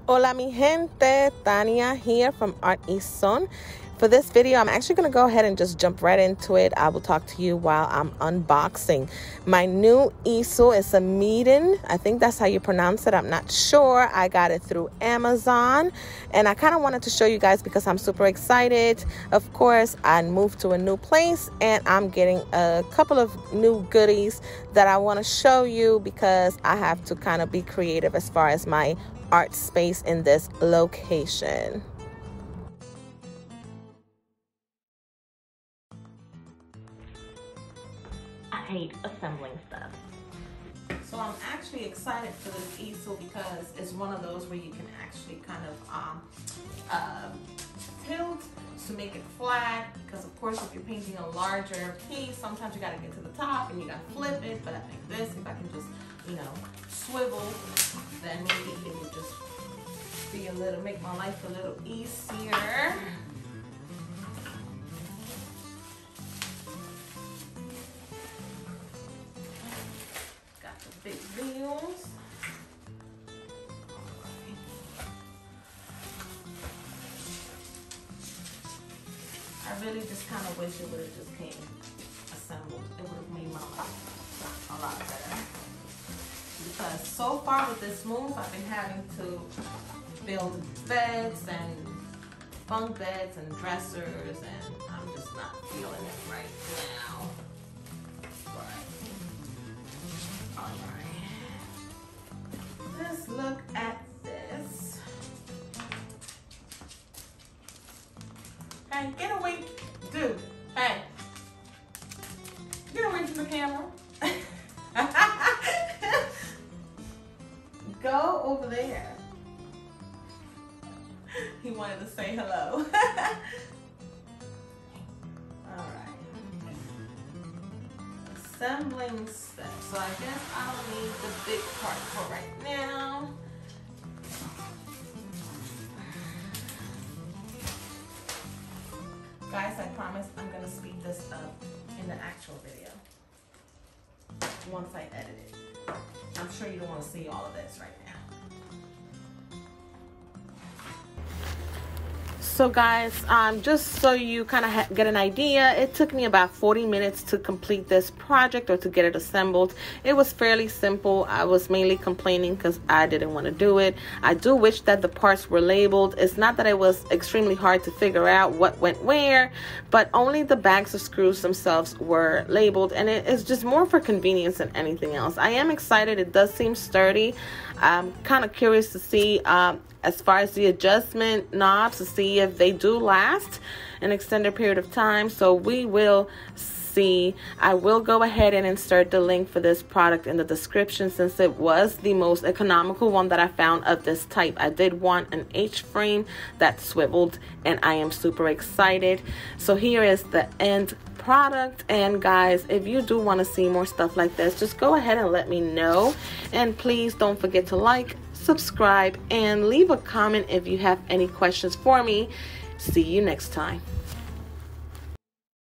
Hola mi gente, Tania here from Art Easel. For this video, I'm actually going to go ahead and just jump right into it. I will talk to you while I'm unboxing. My new easel is a MEEDEN. I think that's how you pronounce it. I'm not sure. I got it through Amazon. And I kind of wanted to show you guys because I'm super excited. Of course, I moved to a new place and I'm getting a couple of new goodies that I want to show you because I have to kind of be creative as far as my art space in this location. I hate assembling stuff. So I'm actually excited for this easel because it's one of those where you can actually kind of tilt to make it flat, because of course if you're painting a larger piece, sometimes you got to get to the top and you got to flip it. But I think this, if I can just, you know, swivel, then maybe it would just be make my life a little easier. Got the big wheels. I really just kind of wish it would have just came assembled. It would have made my life a lot better. Because so far with this move, I've been having to build beds and bunk beds and dressers, and I'm just not feeling it right now. But, all right. Let's look at this. Hey, get away, dude. Hey, get away from the camera. Go over there. He wanted to say hello. All right. Assembling steps. So I guess I don't need the big part for right now. Guys, I promise I'm gonna speed this up in the actual video once I edit it. I'm sure you don't want to see all of this right now. So guys, just so you kind of get an idea, it took me about 40 minutes to complete this project or to get it assembled. It was fairly simple. I was mainly complaining because I didn't want to do it. I do wish that the parts were labeled. It's not that it was extremely hard to figure out what went where, but only the bags of screws themselves were labeled, and it is just more for convenience than anything else. I am excited. It does seem sturdy. I'm kind of curious to see as far as the adjustment knobs, to see if they do last an extended period of time. So we will see. I will go ahead and insert the link for this product in the description, since it was the most economical one that I found of this type. I did want an H-frame that swiveled, and I am super excited. So here is the end product. And guys, if you do want to see more stuff like this, just go ahead and let me know. And please don't forget to like, subscribe, and leave a comment if you have any questions for me. See you next time.